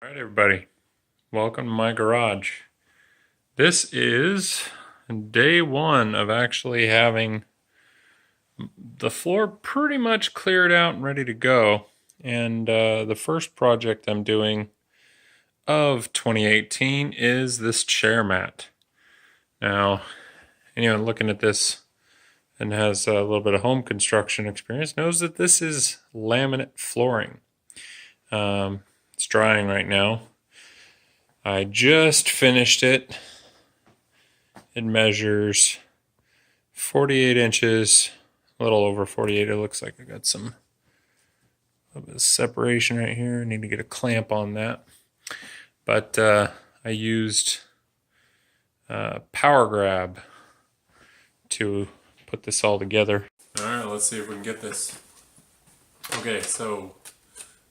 Alright everybody, welcome to my garage. This is day one of actually having the floor pretty much cleared out and ready to go. And the first project I'm doing of 2018 is this chair mat. Now, anyone looking at this and has a little bit of home construction experience knows that this is laminate flooring. It's drying right now. I just finished it. It measures 48 inches, a little over 48. It looks like I got a little bit of separation right here. I need to get a clamp on that. But I used Power Grab to put this all together. All right, let's see if we can get this. Okay, so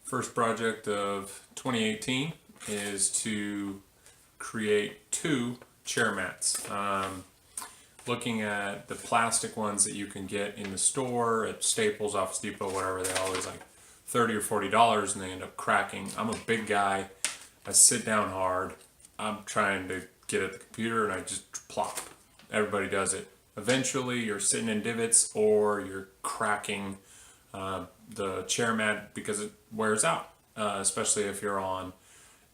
first project of 2018 is to create two chair mats. Looking at the plastic ones that you can get in the store at Staples, Office Depot, whatever, they're always like $30 or $40 and they end up cracking. I'm a big guy. I sit down hard. I'm trying to get at the computer and I just plop. Everybody does it. Eventually you're sitting in divots or you're cracking the chair mat because it wears out, especially if you're on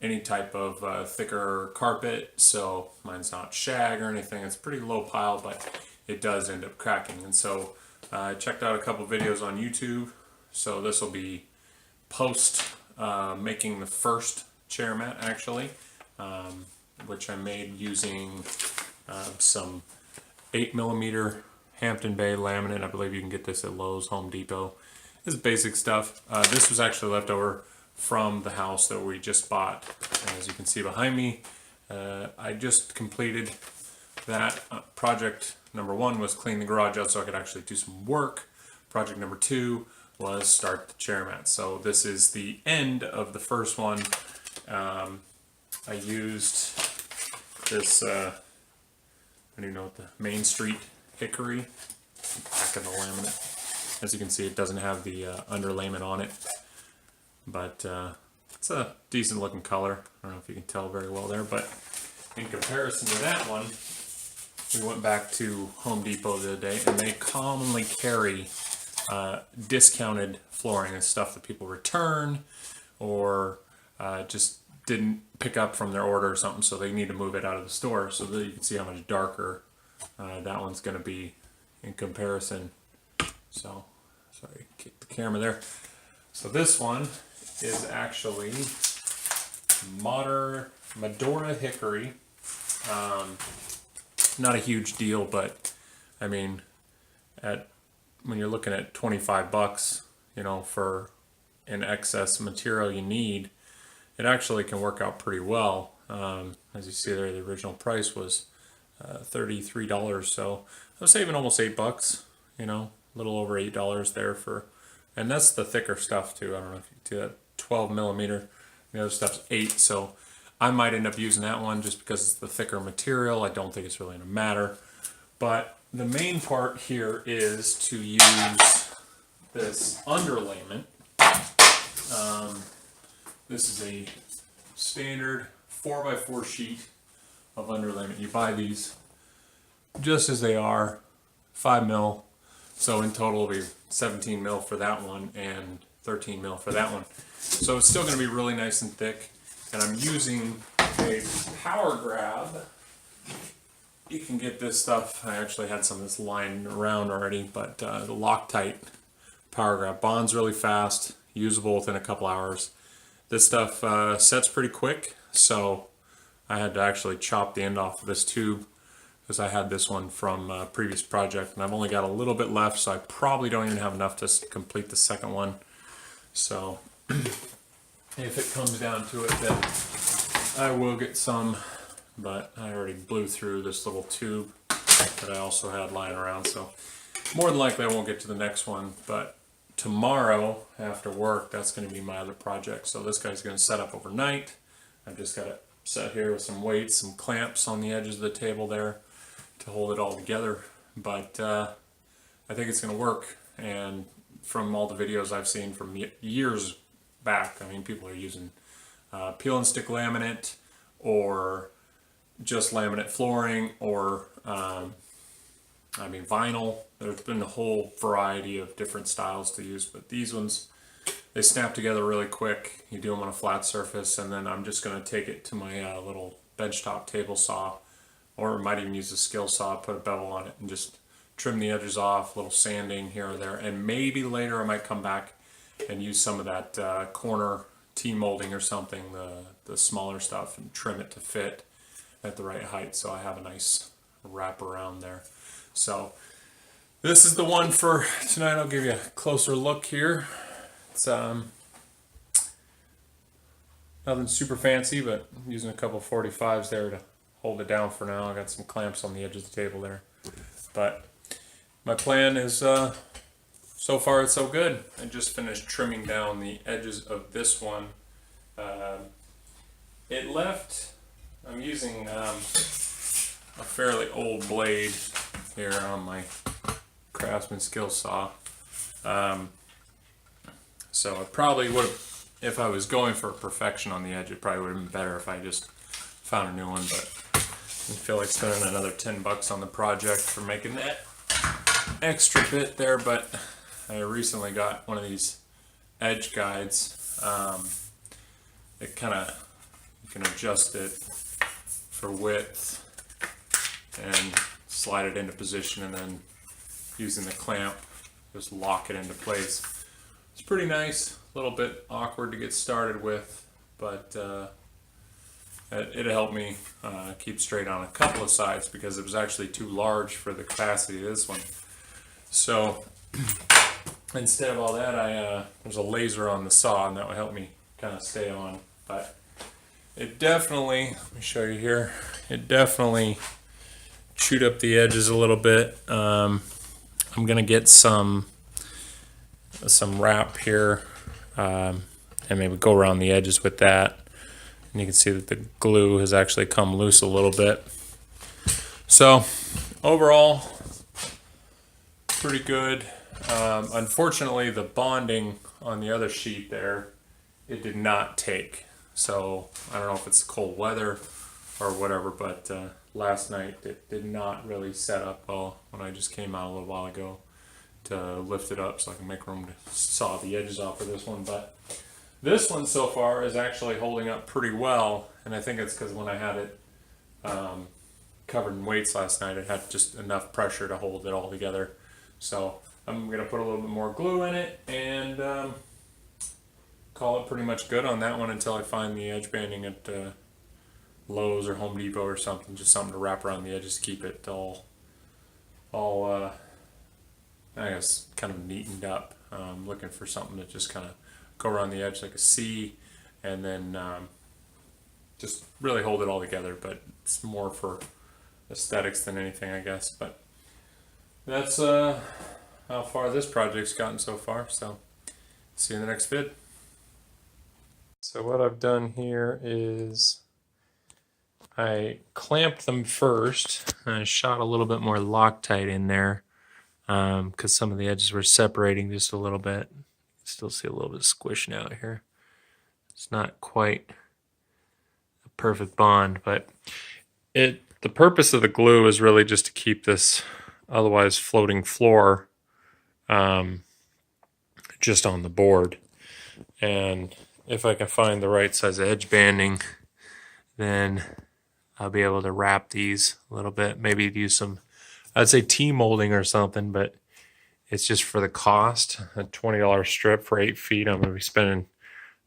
any type of thicker carpet. So mine's not shag or anything. It's pretty low pile, but it does end up cracking. And so I checked out a couple videos on YouTube. So this will be post making the first chair mat actually, which I made using some 8mm Hampton Bay laminate. I believe you can get this at Lowe's, Home Depot. This is basic stuff. This was actually left over from the house that we just bought. And as you can see behind me, I just completed that. Project number one was clean the garage out so I could actually do some work. Project number two was start the chair mat. So this is the end of the first one. I used this, I don't even know what the Main Street hickory, back of the laminate. As you can see, it doesn't have the underlayment on it, but it's a decent looking color. I don't know if you can tell very well there, but in comparison to that one, we went back to Home Depot the other day and they commonly carry discounted flooring and stuff that people return or just didn't pick up from their order or something, so they need to move it out of the store. So that you can see how much darker that one's going to be in comparison. So, sorry, kick the camera there. So this one is actually Medora hickory. Not a huge deal, but I mean, when you're looking at 25 bucks, you know, for an excess material you need, it actually can work out pretty well. As you see there, the original price was $33, so I was saving almost $8, you know, a little over $8 there for, and that's the thicker stuff too. I don't know if you can do that, 12mm. The other stuff's 8, so I might end up using that one just because it's the thicker material. I don't think it's really gonna matter. But the main part here is to use this underlayment. This is a standard 4x4 sheet of underlayment. You buy these just as they are, 5mm. So in total it'll be 17mm for that one and 13mm for that one. So it's still going to be really nice and thick. And I'm using a Power Grab. You can get this stuff. I actually had some of this lying around already, but the Loctite Power Grab bonds really fast, usable within a couple hours. This stuff sets pretty quick, so I had to actually chop the end off of this tube because I had this one from a previous project and I've only got a little bit left, so I probably don't even have enough to complete the second one. So if it comes down to it, then I will get some, but I already blew through this little tube that I also had lying around, so more than likely I won't get to the next one. But tomorrow after work, that's going to be my other project. So this guy's going to set up overnight. I've just got it set here with some weights, some clamps on the edges of the table there to hold it all together. But I think it's going to work. And from all the videos I've seen from years back, I mean, people are using peel and stick laminate, or just laminate flooring, or vinyl. There's been a whole variety of different styles to use, but these ones, they snap together really quick. You do them on a flat surface, and then I'm just going to take it to my little benchtop table saw, or might even use a skill saw, put a bevel on it, and just trim the edges off, a little sanding here or there, and maybe later I might come back and use some of that corner T-molding or something, the smaller stuff, and trim it to fit at the right height so I have a nice wrap around there. So this is the one for tonight. I'll give you a closer look here. It's nothing super fancy, but I'm using a couple 45s there to hold it down for now. I got some clamps on the edge of the table there. But my plan is, so far it's so good. I just finished trimming down the edges of this one. It left, I'm using a fairly old blade here on my Craftsman skill saw. So I probably would have, if I was going for perfection on the edge, it probably would have been better if I just found a new one, but I feel like spending another $10 on the project for making that extra bit there. But I recently got one of these edge guides. It kind of, you can adjust it for width and slide it into position, and then using the clamp just lock it into place. It's pretty nice, a little bit awkward to get started with, but it helped me keep straight on a couple of sides because it was actually too large for the capacity of this one. So instead of all that, there's a laser on the saw, and that would help me kind of stay on. But it definitely, let me show you here, it definitely chewed up the edges a little bit. I'm gonna get some wrap here, and maybe go around the edges with that. And you can see that the glue has actually come loose a little bit. So overall, pretty good. Unfortunately, the bonding on the other sheet there, it did not take. So I don't know if it's cold weather or whatever, but last night it did not really set up well when I just came out a little while ago to lift it up so I can make room to saw the edges off of this one. But this one so far is actually holding up pretty well, and I think it's because when I had it covered in weights last night, it had just enough pressure to hold it all together. So I'm going to put a little bit more glue in it and call it pretty much good on that one until I find the edge banding at Lowe's or Home Depot or something, just something to wrap around the edges to keep it all I guess kind of neatened up. Looking for something to just kind of go around the edge like a C, and then just really hold it all together. But it's more for aesthetics than anything, I guess. But that's how far this project's gotten so far. So see you in the next vid. So what I've done here is I clamped them first, and I shot a little bit more Loctite in there because some of the edges were separating just a little bit. Still see a little bit of squishing out here. It's not quite a perfect bond, but the purpose of the glue is really just to keep this otherwise floating floor just on the board. And if I can find the right size edge banding, then I'll be able to wrap these a little bit. Maybe use some, I'd say T-molding or something, but it's just for the cost. A $20 strip for 8 feet, I'm going to be spending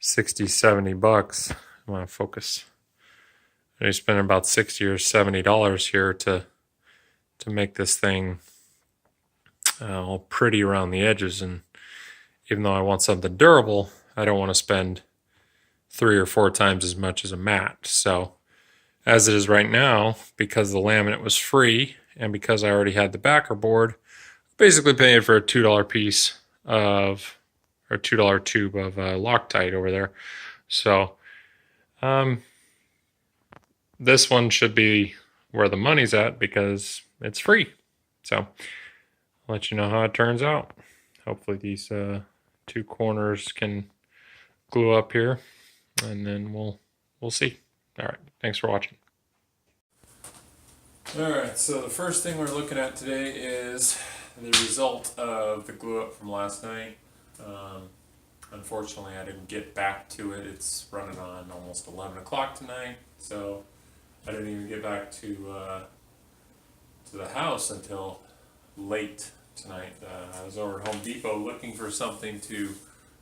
$60-70. I want to focus. I'm going to be spending about $60 or $70 here to make this thing all pretty around the edges. And even though I want something durable, I don't want to spend 3 or 4 times as much as a mat. So as it is right now, because the laminate was free and because I already had the backer board, basically paying for a $2 piece of, or $2 tube of Loctite over there. So this one should be where the money's at because it's free. So I'll let you know how it turns out. Hopefully these 2 corners can glue up here. and then we'll see. All right, thanks for watching. All right, so the first thing we're looking at today is the result of the glue up from last night. Unfortunately, I didn't get back to it. It's running on almost 11 o'clock tonight, so I didn't even get back to the house until late tonight. I was over at Home Depot looking for something to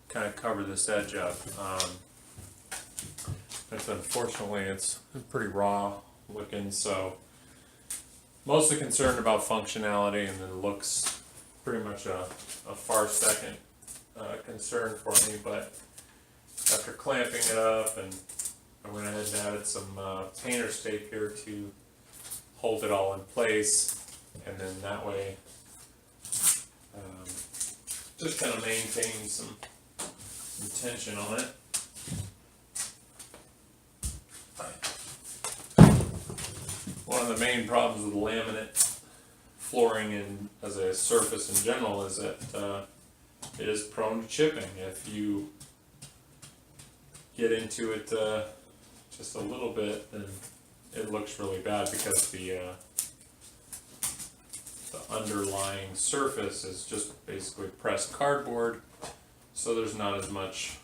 kind of cover this edge up. Unfortunately, it's pretty raw looking, so mostly concerned about functionality, and then looks pretty much a far second concern for me. But after clamping it up, and I went ahead and added some painter's tape here to hold it all in place, and then that way just kind of maintain some tension on it. One of the main problems with laminate flooring and as a surface in general is that it is prone to chipping. If you get into it just a little bit, then it looks really bad because the underlying surface is just basically pressed cardboard, so there's not as much.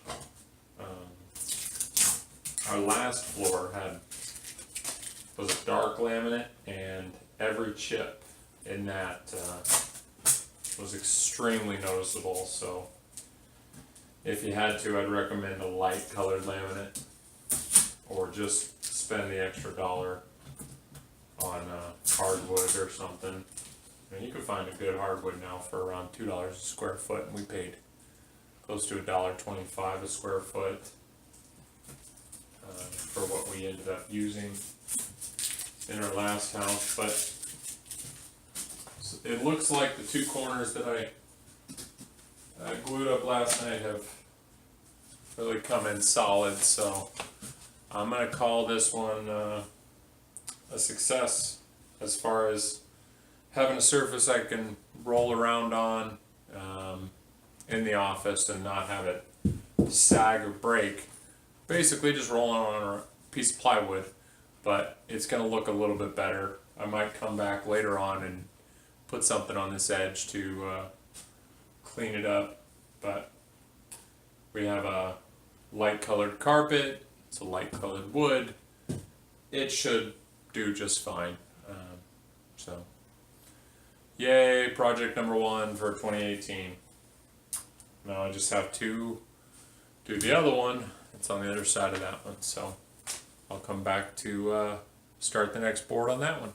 Our last floor was a dark laminate, and every chip in that was extremely noticeable. So if you had to, I'd recommend a light colored laminate, or just spend the extra $1 on hardwood or something. I mean, you can find a good hardwood now for around $2 a square foot, and we paid close to $1.25 a square foot for what we ended up using in our last house. But it looks like the two corners that I glued up last night have really come in solid, so I'm going to call this one a success as far as having a surface I can roll around on in the office and not have it sag or break. Basically just rolling on a piece of plywood, but it's going to look a little bit better. I might come back later on and put something on this edge to clean it up, but we have a light colored carpet, it's a light colored wood. It should do just fine. So yay, project number 1 for 2018. Now I just have to do the other one. It's on the other side of that one, so I'll come back to start the next board on that one.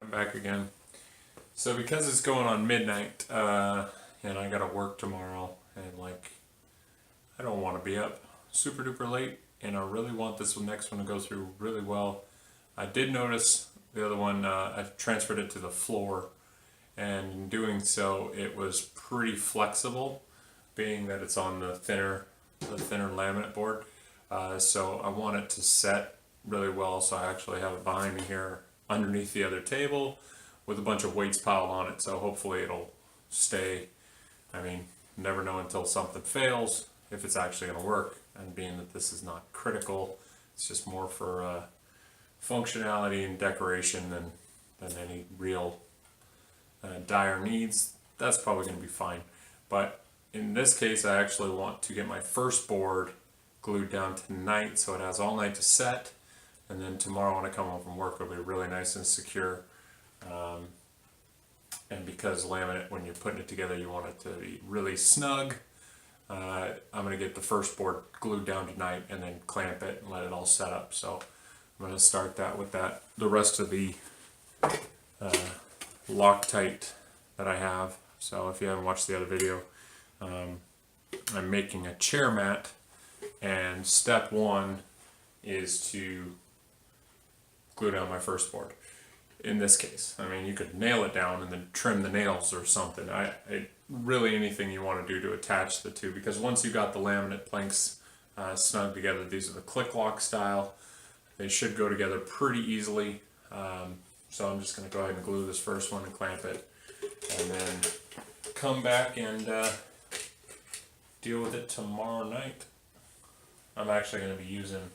I'm back again. So because it's going on midnight, and I gotta work tomorrow, and I don't want to be up super duper late, and I really want this next one to go through really well. I did notice the other one, I transferred it to the floor, and in doing so it was pretty flexible, being that it's on the thinner laminate board. So I want it to set really well, so I actually have it behind me here underneath the other table with a bunch of weights piled on it, so hopefully it'll stay. I mean, never know until something fails if it's actually going to work, and being that this is not critical, it's just more for functionality and decoration than any real dire needs. That's probably going to be fine. But in this case, I actually want to get my first board glued down tonight so it has all night to set, and then tomorrow when I come home from work it'll be really nice and secure. And because laminate, when you're putting it together, you want it to be really snug. I'm going to get the first board glued down tonight and then clamp it and let it all set up. So I'm going to start that with the rest of the Loctite that I have. So if you haven't watched the other video, I'm making a chair mat, and step 1 is to glue down my first board. In this case, I mean, you could nail it down and then trim the nails or something. Really anything you want to do to attach the two, because once you got the laminate planks snug together, these are the click lock style. They should go together pretty easily. So I'm just going to go ahead and glue this first one and clamp it, and then come back and deal with it tomorrow night. I'm actually going to be using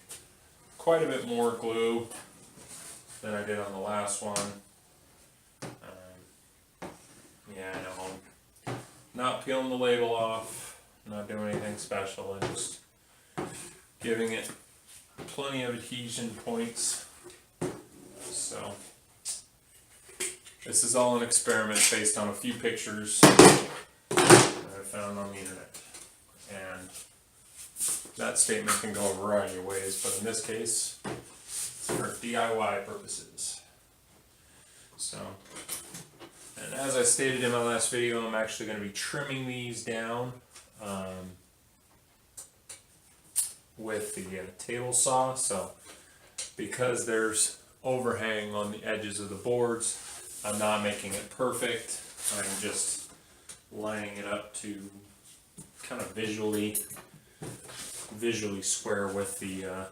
quite a bit more glue than I did on the last one. Yeah, I know. I'm not peeling the label off, not doing anything special, and just giving it plenty of adhesion points. So, this is all an experiment based on a few pictures that I found on the internet. And that statement can go a variety of ways, but in this case, it's for DIY purposes. So, and as I stated in my last video, I'm actually going to be trimming these down with the table saw. So, because there's overhang on the edges of the boards, I'm not making it perfect. I'm just lining it up to kind of visually square with the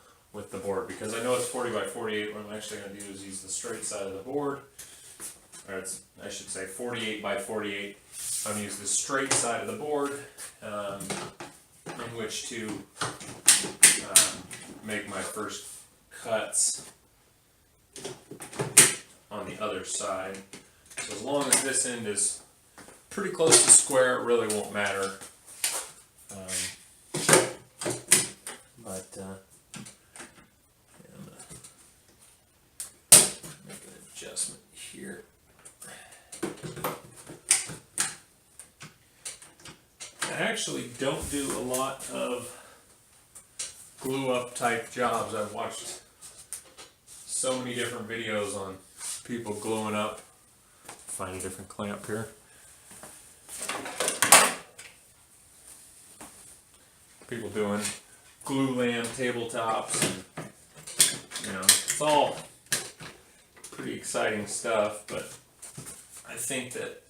board, because I know it's 40 by 48. What I'm actually going to do is use the straight side of the board, or I should say 48 by 48. I'm going to use the straight side of the board in which to make my first cuts on the other side. So as long as this end is pretty close to square, it really won't matter. But I'm going to make an adjustment here. I actually don't do a lot of glue up type jobs. I've watched so many different videos on people gluing up. Find a different clamp here. People doing glue lamp tabletops, and you know, it's all pretty exciting stuff, but I think that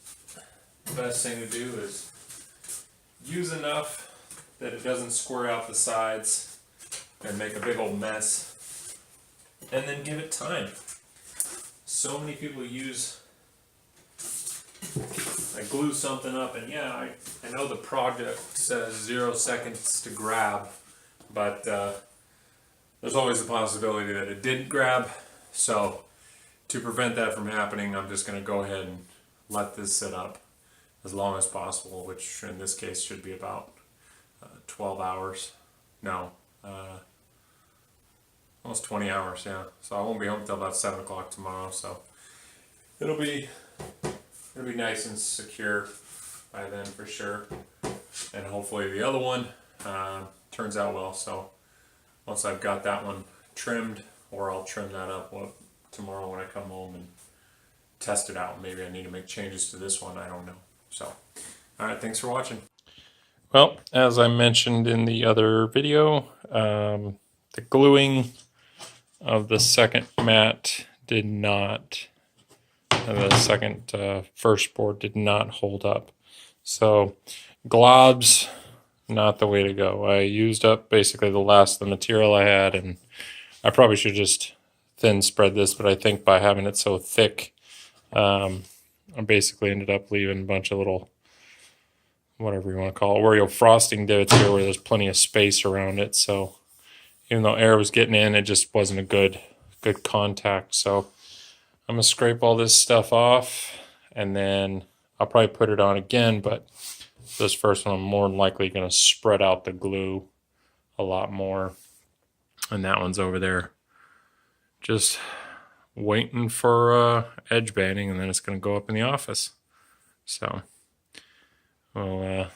the best thing to do is use enough that it doesn't square out the sides and make a big old mess, and then give it time. So many people I glue something up, and yeah, I know the project says 0 seconds to grab, but there's always the possibility that it didn't grab. So to prevent that from happening, I'm just going to go ahead and let this sit up as long as possible, which in this case should be about 12 hours. No, almost 20 hours, yeah. So I won't be home until about 7 o'clock tomorrow, so it'll be nice and secure by then for sure. And hopefully the other one turns out well. So once I've got that one trimmed, or I'll trim that up tomorrow when I come home and test it out. Maybe I need to make changes to this one, I don't know. So, alright, thanks for watching. Well, as I mentioned in the other video, the gluing of the second mat did not, the second first board did not hold up. So globs, not the way to go. I used up basically the last of the material I had, and I probably should just thin spread this, but I think by having it so thick, I basically ended up leaving a bunch of little, whatever you want to call it, Oreo frosting divots here where there's plenty of space around it. So even though air was getting in, it just wasn't a good contact. So I'm gonna scrape all this stuff off, and then I'll probably put it on again, but this first one I'm more than likely gonna spread out the glue a lot more. And that one's over there just waiting for edge banding, and then it's gonna go up in the office. So we'll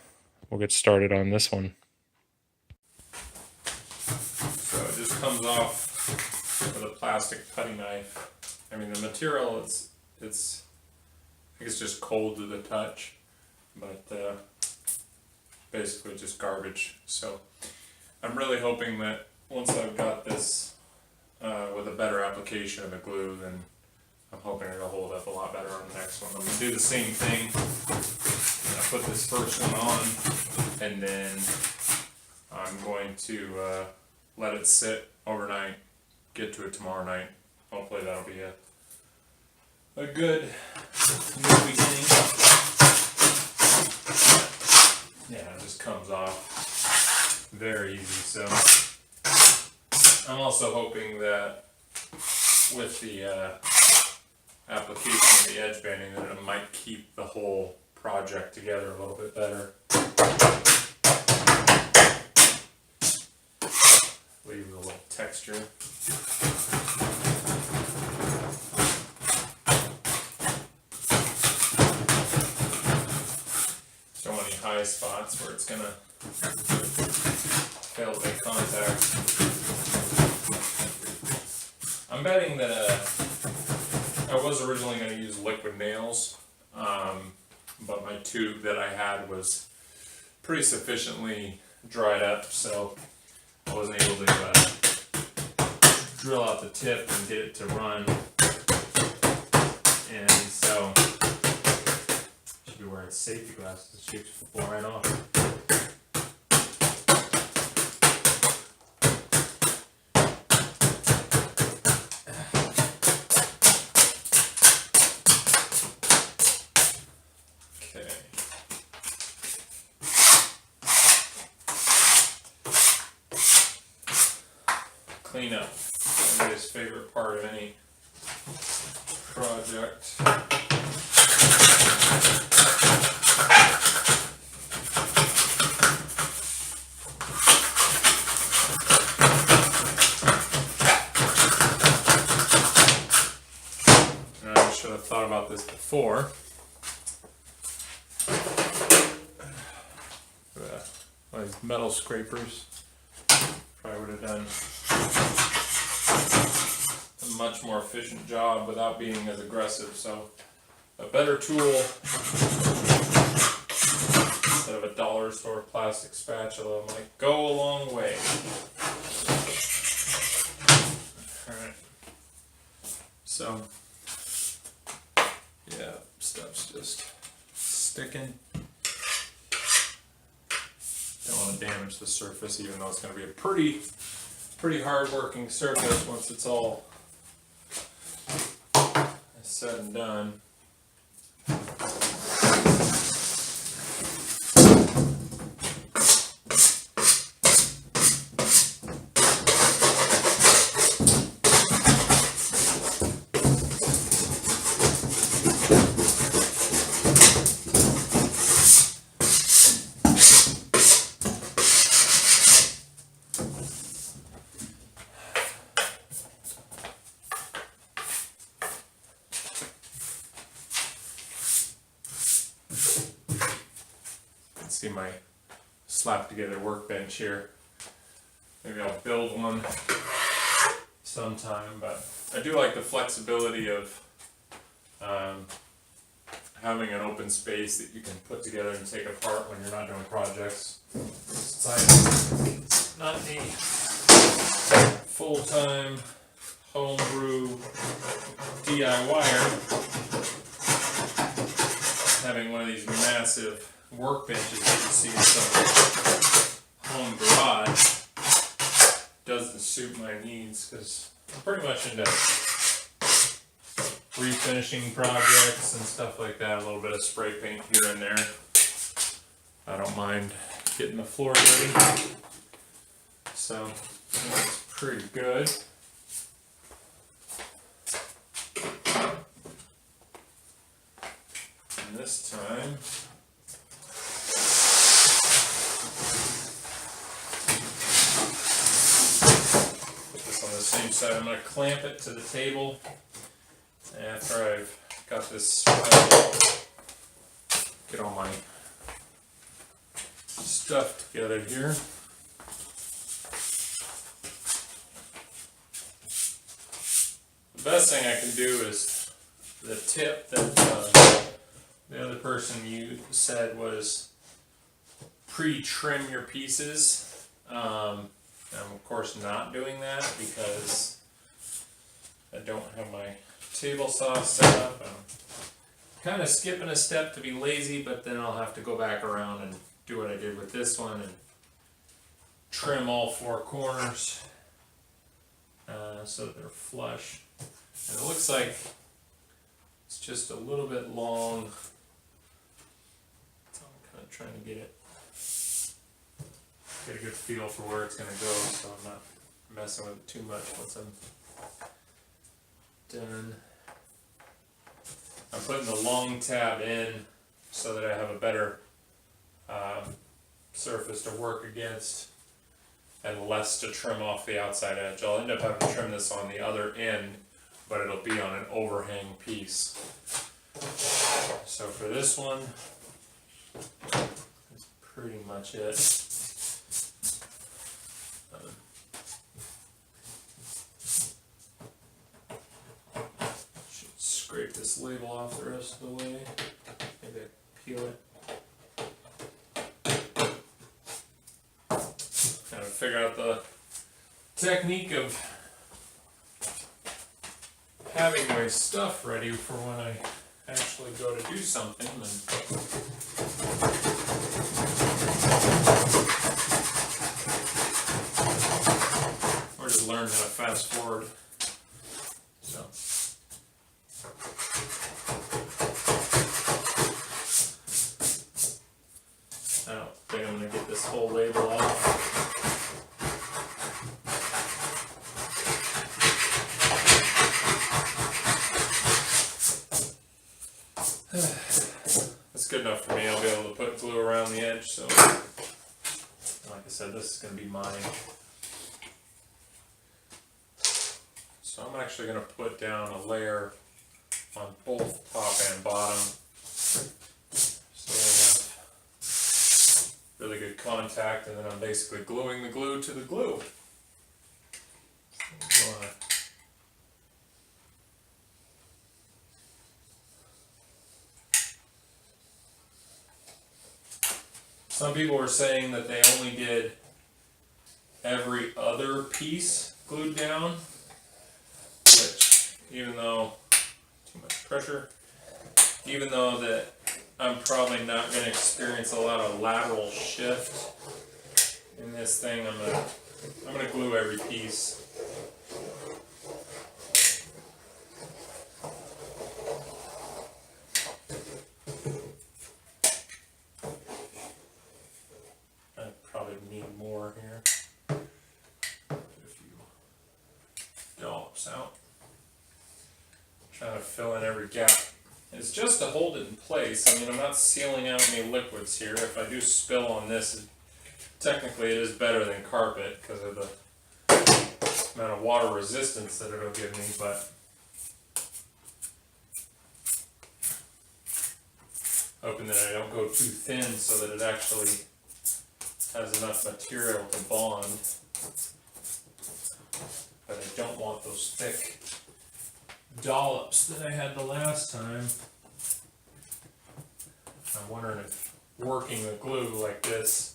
get started on this one. So it just comes off with a plastic putty knife. I mean, the material I think it's just cold to the touch, but basically just garbage. So I'm really hoping that once I've got this with a better application of the glue, then I'm hoping it'll hold up a lot better on the next one. I'm going to do the same thing. I put this first one on, and then I'm going to let it sit overnight, get to it tomorrow night. Hopefully that'll be a good new beginning. Yeah, it just comes off very easy. So I'm also hoping that with the application of the edge banding that it might keep the whole project together a little bit better. Leave a little texture. Don't want any high spots where it's gonna fail to make contact. I'm betting that I was originally going to use liquid nails, but my tube that I had was pretty sufficiently dried up, so I wasn't able to drill out the tip and get it to run. And so, should be wearing safety glasses. It should fall right off. Clean up. Everybody's favorite part of any project. And I should have thought about this before. One of these metal scrapers. Probably would have done a much more efficient job without being as aggressive. So a better tool instead of a dollar store plastic spatula might go a long way. Alright. So yeah, stuff's just sticking. Don't want to damage the surface, even though it's going to be a pretty hard working surface once it's all said and done. See my slap together workbench here. Maybe I'll build one sometime, but I do like the flexibility of having an open space that you can put together and take apart when you're not doing projects. It's not a full-time homebrew DIYer. Having one of these massive workbenches that you see in some home garage doesn't suit my needs, because I'm pretty much into refinishing projects and stuff like that. A little bit of spray paint here and there. I don't mind getting the floor ready. So that's pretty good. And this time on the same side, I'm going to clamp it to the table after I've got this get all my stuff together here. The best thing I can do is the tip that the other person you said was pre-trim your pieces. I'm of course not doing that because I don't have my table saw set up. I'm kind of skipping a step to be lazy, but then I'll have to go back around and do what I did with this one and trim all four corners so that they're flush. And it looks like it's just a little bit long, so I'm kind of trying to get it get a good feel for where it's going to go, so I'm not messing with it too much once I'm done. I'm putting the long tab in so that I have a better surface to work against and less to trim off the outside edge. I'll end up having to trim this on the other end, but it'll be on an overhang piece. So for this one, that's pretty much it. Should scrape this label off the rest of the way. Maybe I peel it. Kind of figure out the technique of having my stuff ready for when I actually go to do something. Or just learn how to fast forward. So. I don't think I'm going to get this whole label off. That's good enough for me. I'll be able to put glue around the edge, so like I said, this is going to be mine. So I'm actually going to put down a layer on both top and bottom so I have really good contact, and then I'm basically gluing the glue to the glue. Some people were saying that they only did every other piece glued down, which, even though, too much pressure, even though that I'm probably not going to experience a lot of lateral shift in this thing, I'm gonna glue every piece. Out. Trying to fill in every gap. It's just to hold it in place. I mean, I'm not sealing out any liquids here. If I do spill on this, technically it is better than carpet because of the amount of water resistance that it'll give me, but hoping that I don't go too thin so that it actually has enough material to bond. But I don't want those thick dollops that I had the last time. I'm wondering if working the glue like this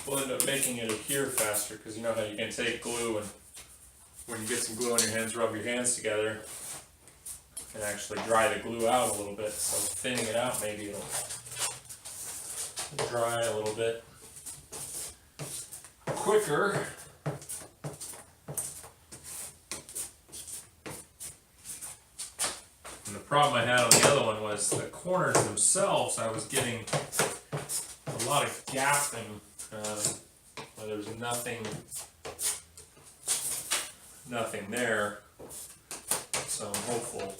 will end up making it adhere faster, because you know how you can take glue and when you get some glue on your hands, rub your hands together and actually dry the glue out a little bit. So thinning it out, maybe it'll dry a little bit quicker. And the problem I had on the other one was the corners themselves. I was getting a lot of gapping where there was nothing there. So I'm hopeful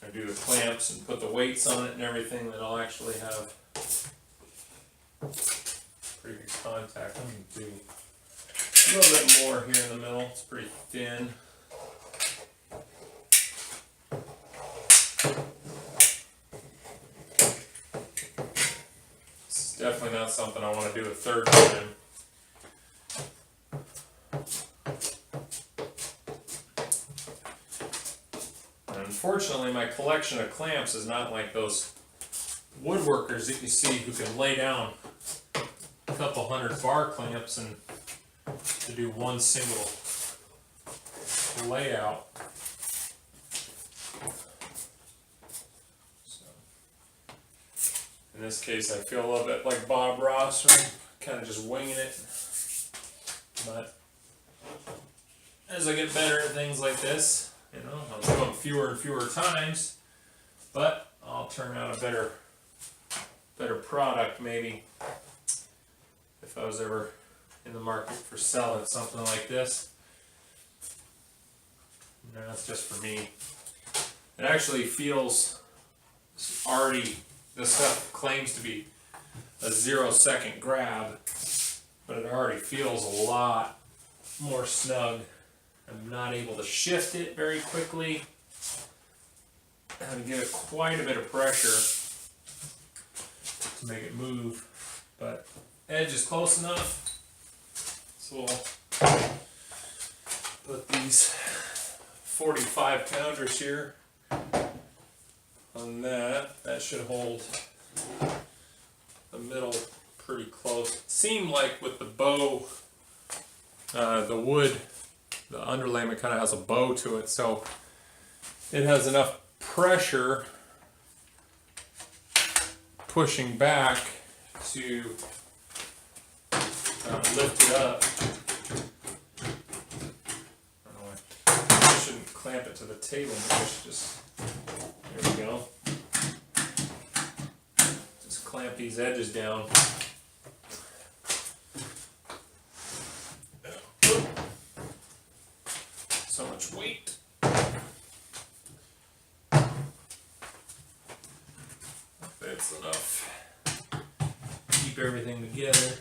I do the clamps and put the weights on it and everything that I'll actually have pretty good contact. I'm going to do a little bit more here in the middle. It's pretty thin. Definitely not something I want to do a third time. And unfortunately, my collection of clamps is not like those woodworkers that you see who can lay down a couple hundred bar clamps and to do one single layout. In this case, I feel a little bit like Bob Ross, right? Kind of just winging it. But as I get better at things like this, you know, I'll do them fewer and fewer times, but I'll turn out a better product maybe if I was ever in the market for selling something like this. No, that's just for me. It actually feels already, this stuff claims to be a 0-second grab, but it already feels a lot more snug. I'm not able to shift it very quickly. I have to give it quite a bit of pressure to make it move, but edge is close enough. So we'll put these 45 counters here on that. That should hold the middle pretty close. It seemed like with the bow, the wood, the underlayment kind of has a bow to it, so it has enough pressure pushing back to lift it up. I shouldn't clamp it to the table, just there we go. Just clamp these edges down. So much weight. That's enough. Keep everything together.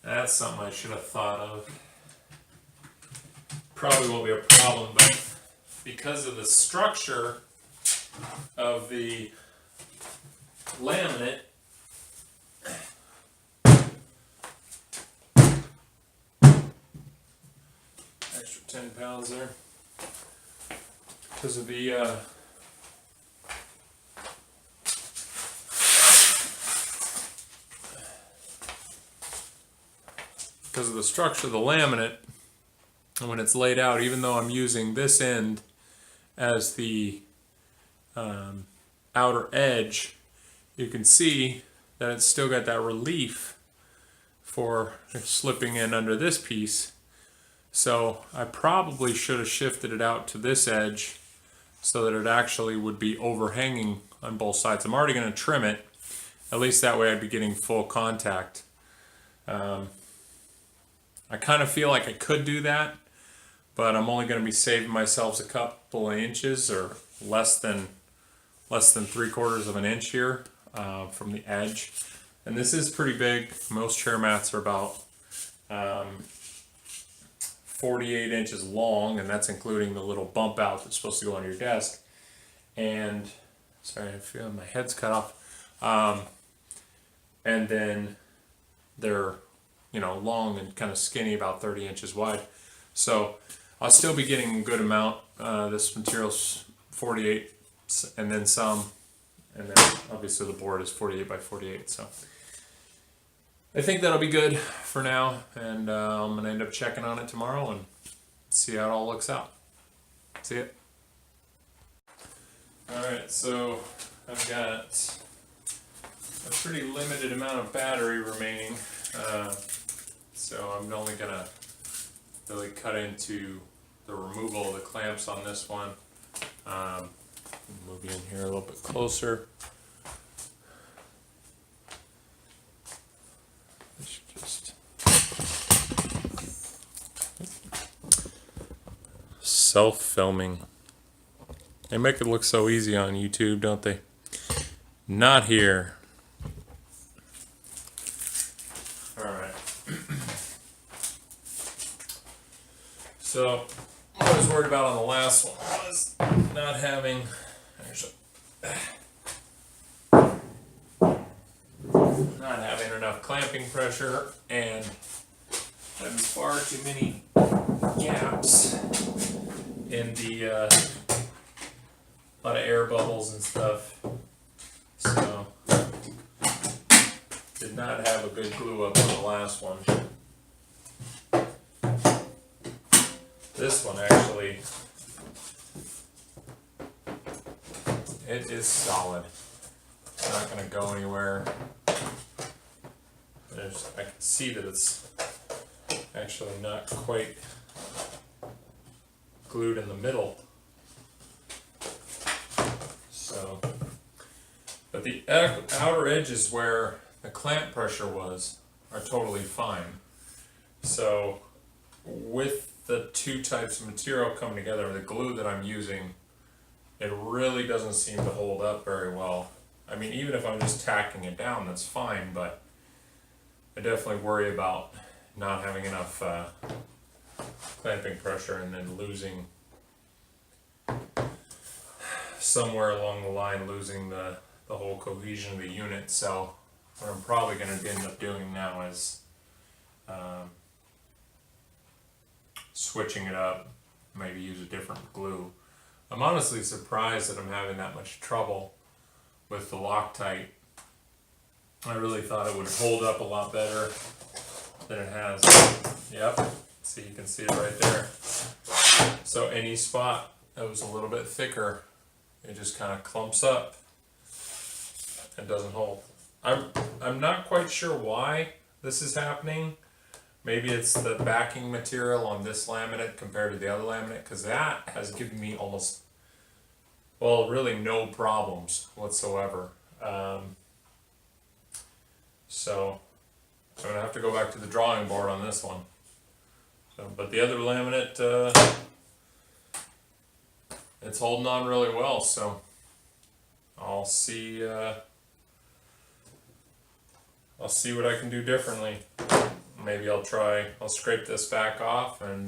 That's something I should have thought of. Probably won't be a problem, but because of the structure of the laminate, extra 10 pounds there, because of the structure of the laminate, and when it's laid out, even though I'm using this end as the outer edge, you can see that it's still got that relief for slipping in under this piece. So I probably should have shifted it out to this edge so that it actually would be overhanging on both sides. I'm already going to trim it, at least that way I'd be getting full contact. I kind of feel like I could do that, but I'm only going to be saving myself a couple of inches, or less than 3/4 of an inch here from the edge. And this is pretty big. Most chair mats are about 48 inches long, and that's including the little bump out that's supposed to go on your desk. And sorry, I feel my head's cut off. And then they're, you know, long and kind of skinny, about 30 inches wide. So I'll still be getting a good amount. This material's 48 and then some, and then obviously the board is 48 by 48. So I think that'll be good for now, and I'm gonna end up checking on it tomorrow and see how it all looks out. See it. All right, so I've got a pretty limited amount of battery remaining. So I'm only gonna really cut into the removal of the clamps on this one. Move you in here a little bit closer. This should just self-filming. They make it look so easy on YouTube, don't they? Not here. So, what I was worried about on the last one was not having, enough clamping pressure and having far too many gaps in the, a lot of air bubbles and stuff. So, did not have a good glue up on the last one. This one actually, it is solid. It's not going to go anywhere. I can see that it's actually not quite glued in the middle. So, but the outer edges where the clamp pressure was are totally fine. So with the two types of material coming together, the glue that I'm using, it really doesn't seem to hold up very well. I mean, even if I'm just tacking it down, that's fine, but I definitely worry about not having enough clamping pressure and then losing, somewhere along the line, losing the whole cohesion of the unit. So what I'm probably going to end up doing now is switching it up, maybe use a different glue. I'm honestly surprised that I'm having that much trouble with the Loctite. I really thought it would hold up a lot better than it has. Yep, see, you can see it right there. So any spot that was a little bit thicker, it just kind of clumps up and doesn't hold. I'm not quite sure why this is happening. Maybe it's the backing material on this laminate compared to the other laminate, because that has given me almost, well, really no problems whatsoever. So I'm going to have to go back to the drawing board on this one. So, but the other laminate, it's holding on really well, so I'll see what I can do differently. Maybe I'll scrape this back off, and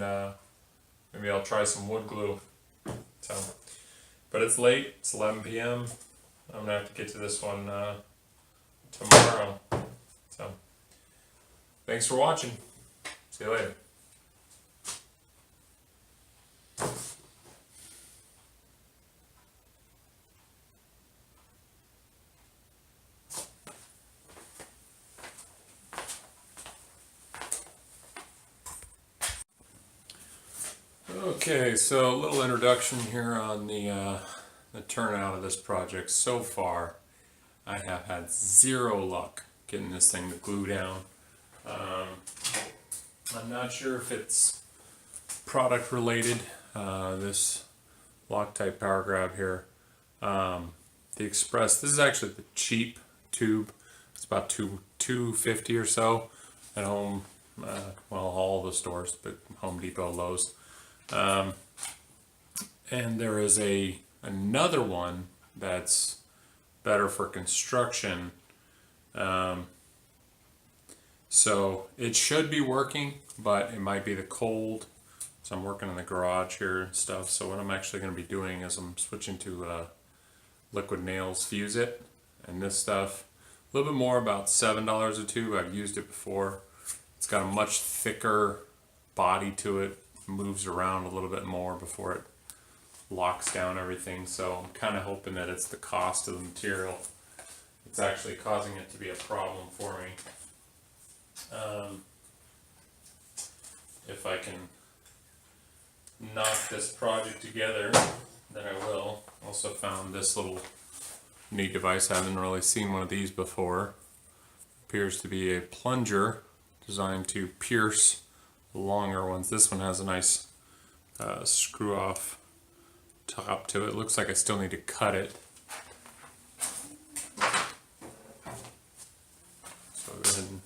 maybe I'll try some wood glue. So, but it's late, it's 11 p.m. I'm gonna have to get to this one tomorrow. So, thanks for watching. See you later. Okay, so a little introduction here on the turnout of this project. So far, I have had zero luck getting this thing to glue down. I'm not sure if it's product related, this Loctite Power Grab here. The Express, this is actually the cheap tube. It's about $250 or so at home, well, all the stores, but Home Depot, Lowe's. And there is another one that's better for construction. So it should be working, but it might be the cold. So I'm working in the garage here and stuff. So what I'm actually going to be doing is I'm switching to liquid nails fuse it, and this stuff a little bit more, about $7 a tube. I've used it before. It's got a much thicker body to it, moves around a little bit more before it locks down everything. So I'm kind of hoping that it's the cost of the material. It's actually causing it to be a problem for me. If I can knock this project together, then I will. Also found this little neat device. I haven't really seen one of these before. Appears to be a plunger designed to pierce the longer ones. This one has a nice screw off top to it. Looks like I still need to cut it. So I'll go ahead and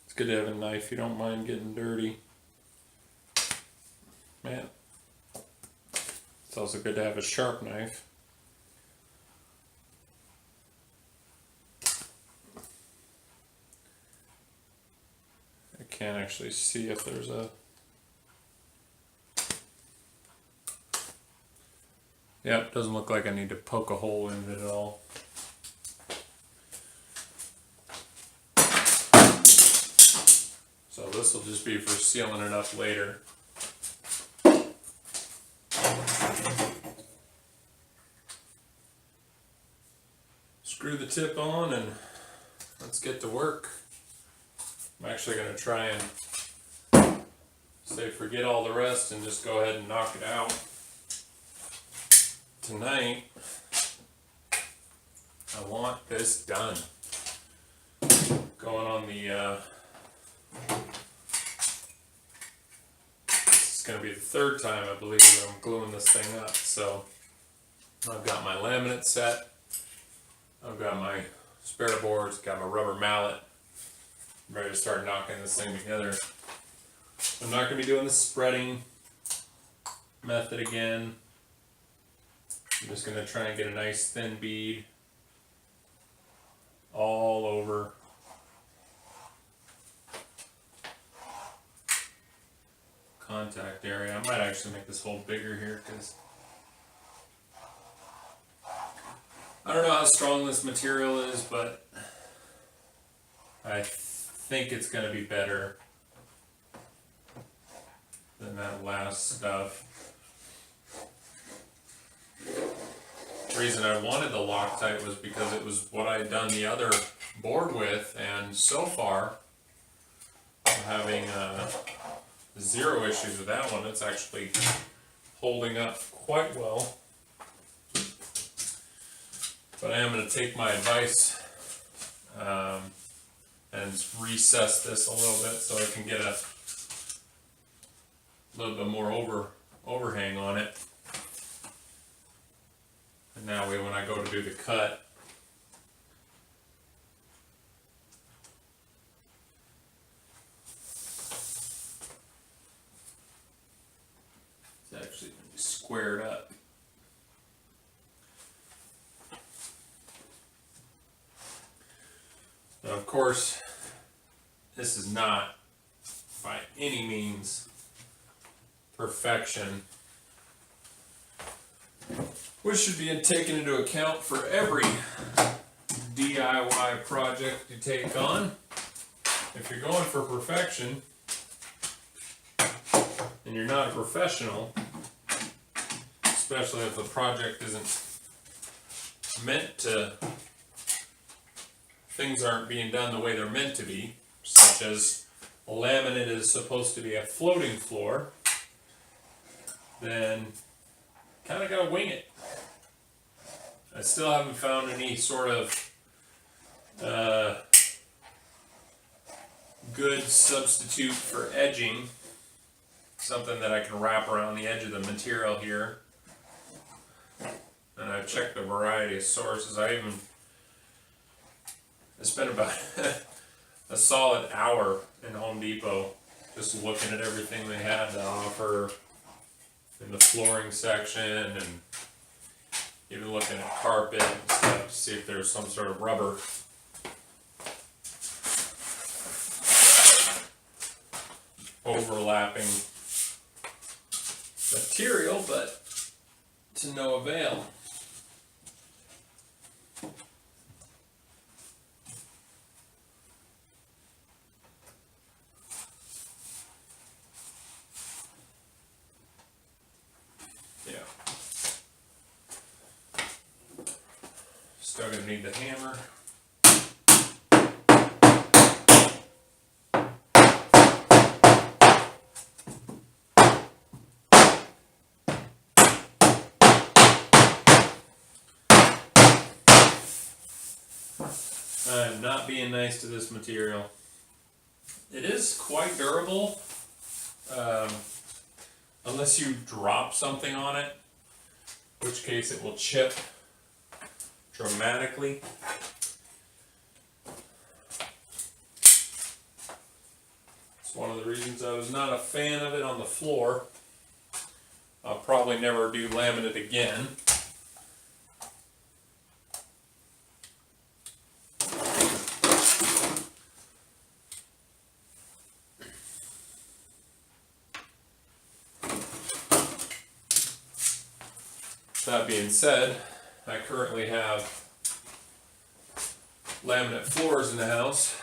it's good to have a knife. You don't mind getting dirty. Man, it's also good to have a sharp knife. I can't actually see if there's a... Yep, doesn't look like I need to poke a hole in it at all. So this will just be for sealing it up later. Screw the tip on and let's get to work. I'm actually going to try and say forget all the rest and just go ahead and knock it out tonight. I want this done. Going on the, this is going to be the third time I believe that I'm gluing this thing up. So I've got my laminate set, I've got my spare boards, got my rubber mallet, I'm ready to start knocking this thing together. I'm not going to be doing the spreading method again. I'm just going to try and get a nice thin bead all over. Contact area. I might actually make this hole bigger here because I don't know how strong this material is, but I think it's going to be better than that last stuff. The reason I wanted the Loctite was because it was what I had done the other board with, and so far I'm having zero issues with that one. It's actually holding up quite well. But I am going to take my advice and recess this a little bit so I can get a little bit more overhang on it. And that way when I go to do the cut, it's actually going to be squared up. Now, of course, this is not by any means perfection, which should be taken into account for every DIY project you take on. If you're going for perfection and you're not a professional, especially if the project isn't meant to, things aren't being done the way they're meant to be, such as a laminate is supposed to be a floating floor, then kind of got to wing it. I still haven't found any sort of good substitute for edging, something that I can wrap around the edge of the material here. And I've checked a variety of sources. I spent about a solid hour in Home Depot just looking at everything they had to offer in the flooring section, and even looking at carpet and stuff to see if there's some sort of rubber overlapping material, but to no avail. Still gonna need the hammer. I am not being nice to this material. It is quite durable, unless you drop something on it, in which case it will chip dramatically. It's one of the reasons I was not a fan of it on the floor. I'll probably never do laminate again. That being said, I currently have laminate floors in the house,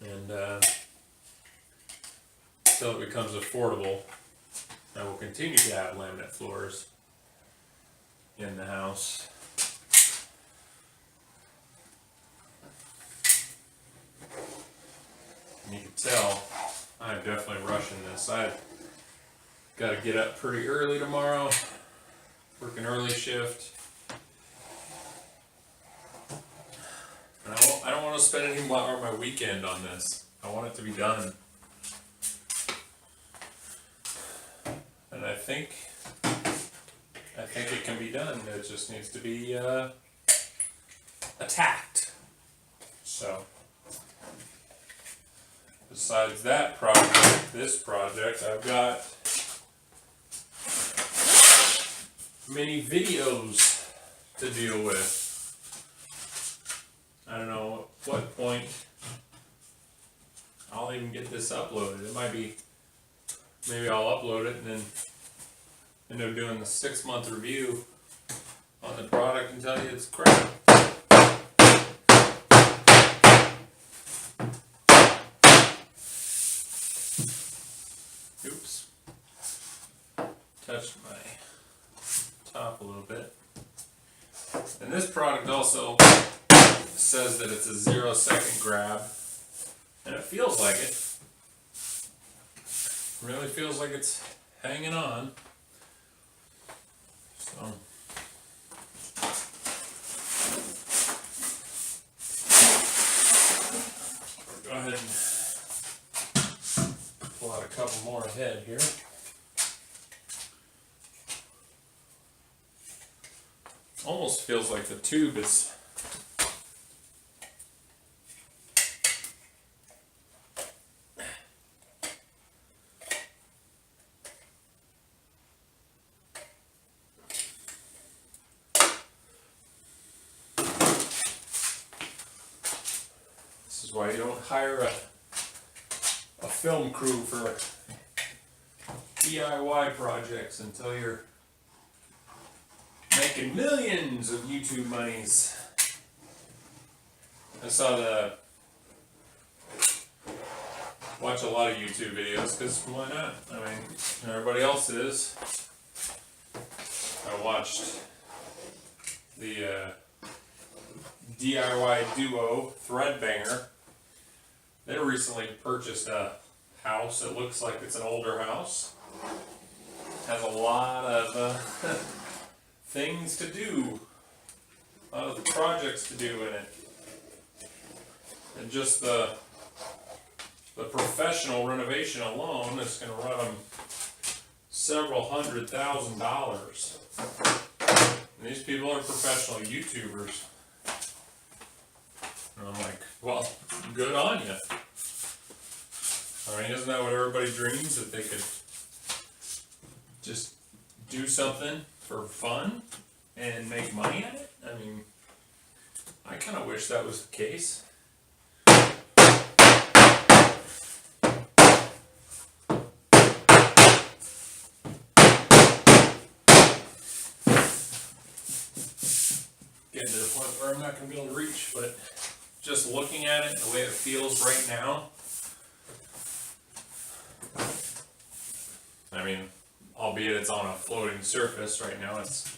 and until it becomes affordable, I will continue to have laminate floors in the house. And you can tell I'm definitely rushing this. I've got to get up pretty early tomorrow, working early shift. And I don't want to spend any more of my weekend on this. I want it to be done. And I think it can be done. It just needs to be attacked. So, besides that project, this project, I've got many videos to deal with. I don't know at what point I'll even get this uploaded. It might be, maybe I'll upload it and then end up doing the 6-month review on the product and tell you it's crap. Oops. Touched my top a little bit. And this product also says that it's a 0-second grab, and it feels like it. Really feels like it's hanging on. So go ahead and pull out a couple more ahead here. Almost feels like the tube is why you don't hire a film crew for DIY projects until you're making millions of YouTube monies. I saw watch a lot of YouTube videos because why not? I mean, everybody else is. I watched the DIY duo Threadbanger. They recently purchased a house. It looks like it's an older house. Has a lot of things to do. A lot of projects to do in it. And just the professional renovation alone is going to run them several $100,000. And these people are professional YouTubers. And I'm like, well, good on you. I mean, isn't that what everybody dreams? That they could just do something for fun and make money at it? I mean, I kind of wish that was the case. Getting to the point where I'm not going to be able to reach, but just looking at it, the way it feels right now, I mean, albeit it's on a floating surface right now, it's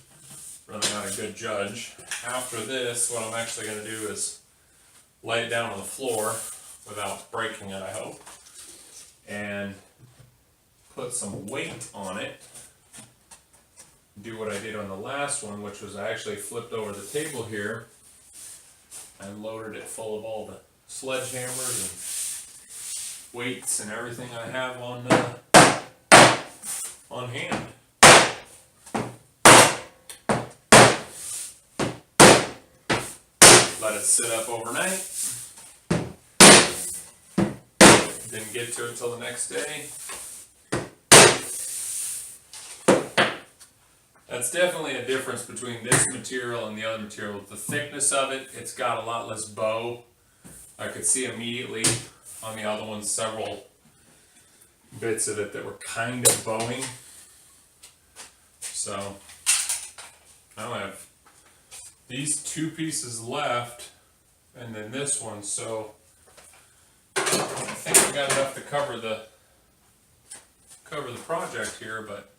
really not a good judge. After this, what I'm actually going to do is lay it down on the floor without breaking it, I hope, and put some weight on it. Do what I did on the last one, which was I actually flipped over the table here and loaded it full of all the sledgehammers and weights and everything I have on hand. Let it sit up overnight. Didn't get to it till the next day. That's definitely a difference between this material and the other material. The thickness of it, it's got a lot less bow. I could see immediately on the other one several bits of it that were kind of bowing. So I have these two pieces left and then this one, so I think we got enough to cover the project here, but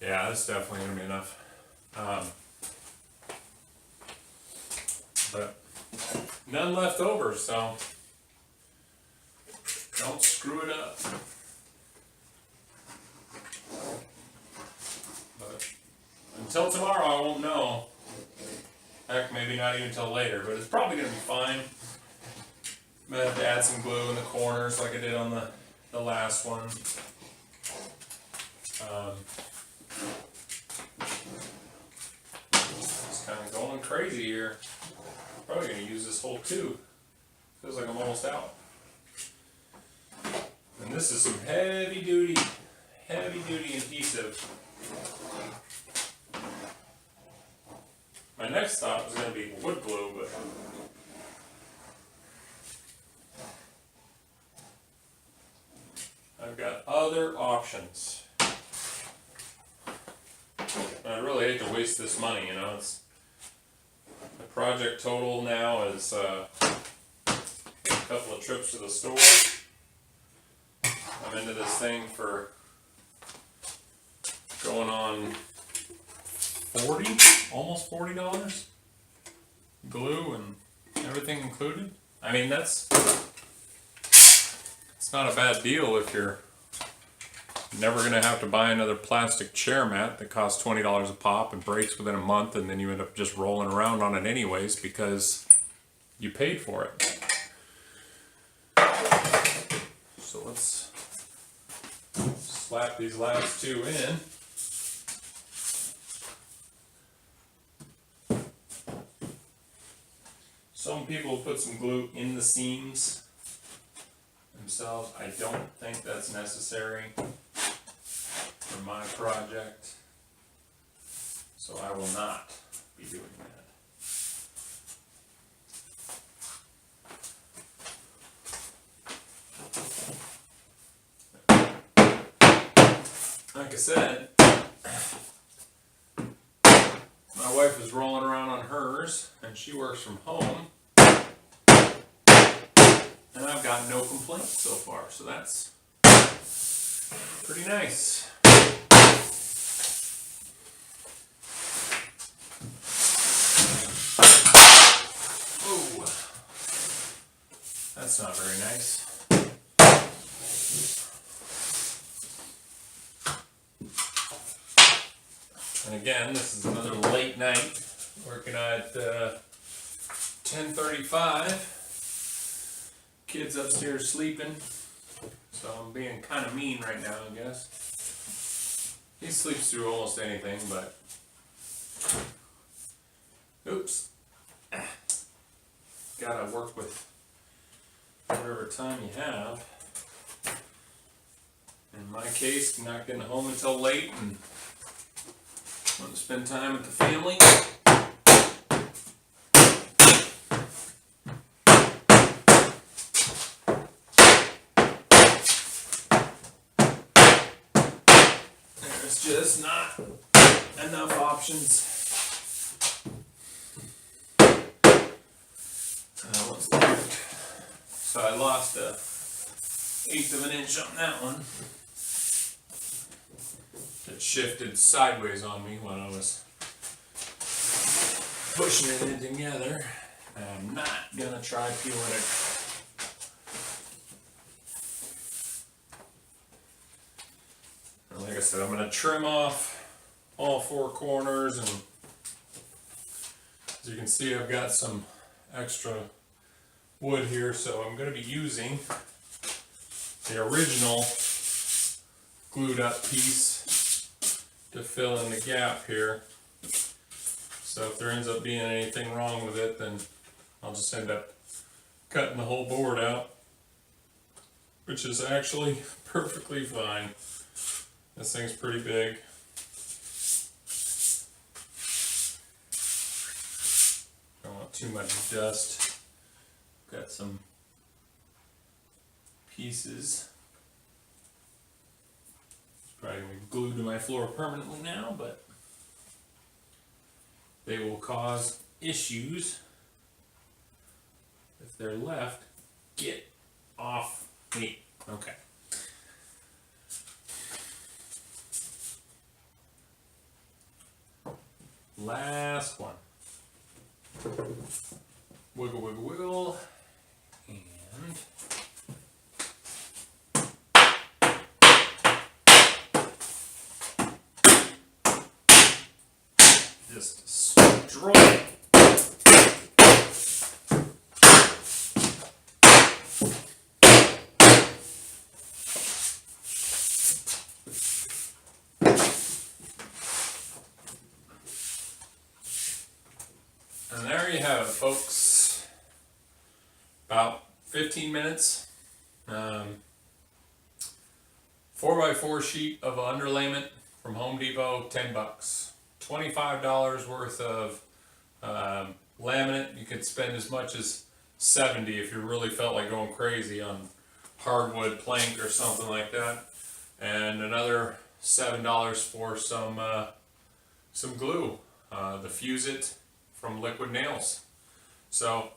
yeah, that's definitely going to be enough. But none left over, so don't screw it up. until tomorrow I won't know. Heck, maybe not even until later, but it's probably going to be fine. I'm going to have to add some glue in the corners like I did on the last one. It's kind of going crazy here. Probably going to use this whole tube. Feels like I'm almost out. And this is some heavy duty adhesive. My next thought was going to be wood glue, but I've got other options. I really hate to waste this money, you know. It's the project total now is a couple of trips to the store. I'm into this thing for going on almost $40, glue and everything included. I mean, it's not a bad deal if you're never going to have to buy another plastic chair mat that costs $20 a pop and breaks within a month, and then you end up just rolling around on it anyways because you paid for it. So let's slap these last two in. Some people put some glue in the seams themselves. I don't think that's necessary for my project, so I will not be doing that. Like I said, my wife is rolling around on hers, and she works from home, and I've got no complaints so far, so that's pretty nice. Oh, that's not very nice. And again, this is another late night, working at 10:35. Kids upstairs sleeping, so I'm being kind of mean right now, I guess. He sleeps through almost anything, but oops. Gotta work with whatever time you have. In my case, not getting home until late and want to spend time with the family. There's just not enough options. So I lost a 1/8 of an inch on that one. It shifted sideways on me when I was pushing it in together. I'm not gonna try peeling it. And like I said, I'm gonna trim off all 4 corners, and as you can see, I've got some extra wood here, so I'm going to be using the original glued up piece to fill in the gap here. So if there ends up being anything wrong with it, then I'll just end up cutting the whole board out, which is actually perfectly fine. This thing's pretty big. Don't want too much dust. Got some pieces. It's probably going to be glued to my floor permanently now, but they will cause issues if they're left. Get off me. Okay. Last one. Wiggle, wiggle, wiggle. And just destroy it. And there you have it, folks. About 15 minutes. 4x4 sheet of underlayment from Home Depot, 10 bucks. $25 worth of laminate. You could spend as much as 70 if you really felt like going crazy on hardwood plank or something like that. And another $7 for some glue, the Fuse It from Liquid Nails. So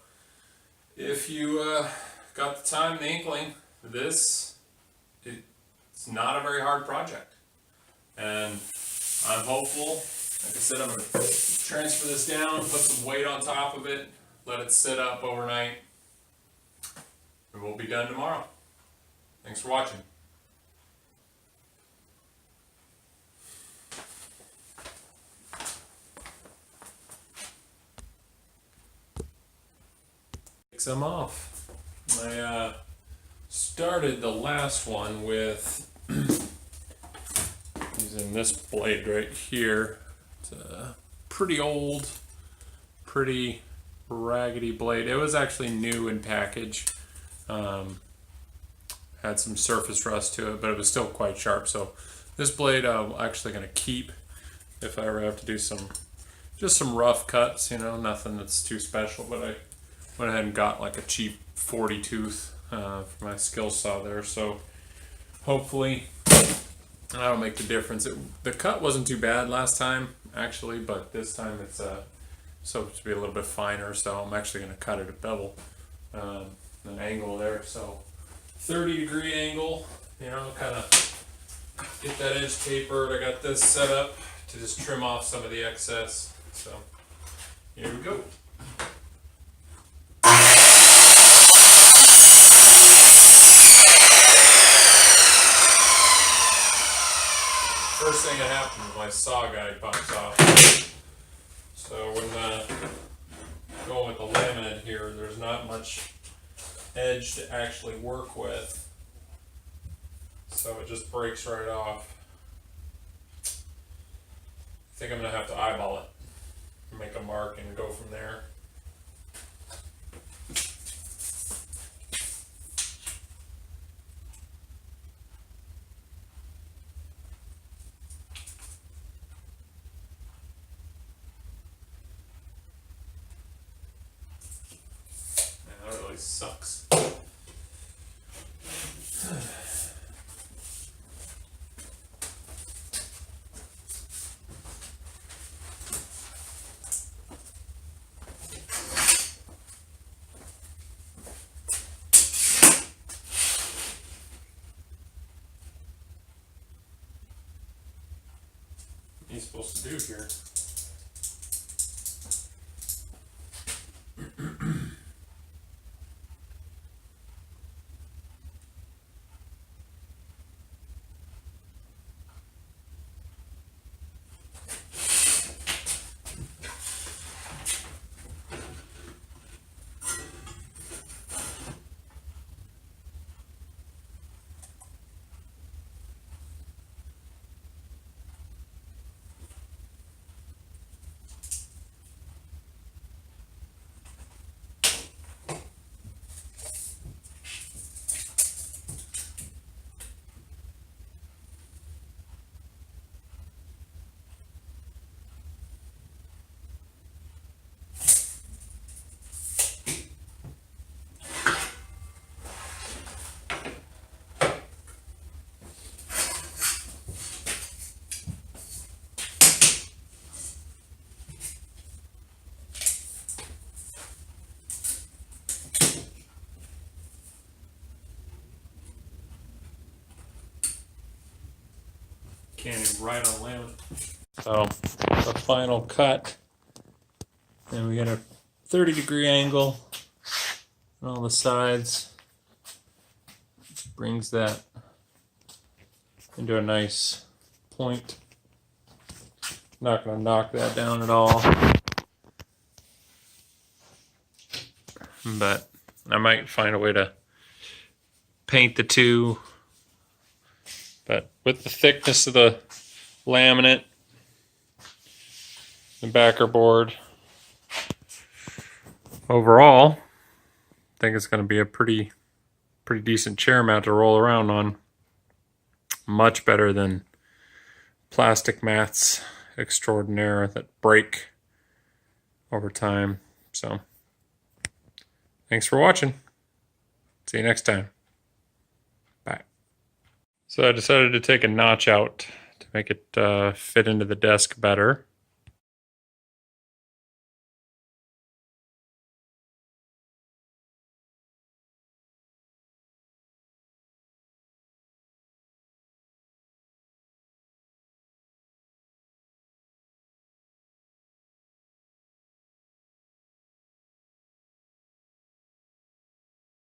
if you got the time and the inkling, it's not a very hard project. And I'm hopeful. Like I said, I'm going to transfer this down, put some weight on top of it, let it sit up overnight, and we'll be done tomorrow. Thanks for watching. Take some off. I started the last one with using this blade right here. It's a pretty old, pretty raggedy blade. It was actually new in package. Had some surface rust to it, but it was still quite sharp. So this blade I'm actually going to keep if I ever have to do just some rough cuts, you know, nothing that's too special. But I went ahead and got like a cheap 40 tooth for my skill saw there. So hopefully that'll make the difference. The cut wasn't too bad last time, actually, but this time it's supposed to be a little bit finer, so I'm actually going to cut it at bevel, an angle there. So 30-degree angle, you know, kind of get that edge tapered. I got this set up to just trim off some of the excess. So here we go. First thing that happens, my saw guide pops off. So when going with the laminate here, there's not much edge to actually work with, so it just breaks right off. I think I'm gonna have to eyeball it, make a mark, and go from there. Sucks. What are you supposed to do here? Can't even write on laminate. So the final cut, and we got a 30-degree angle on all the sides. Brings that into a nice point. Not going to knock that down at all. But I might find a way to paint the two. But with the thickness of the laminate, the backer board, overall, I think it's going to be a pretty decent chair mat to roll around on. Much better than plastic mats extraordinaire that break over time. So, thanks for watching. See you next time. Bye. So I decided to take a notch out to make it fit into the desk better.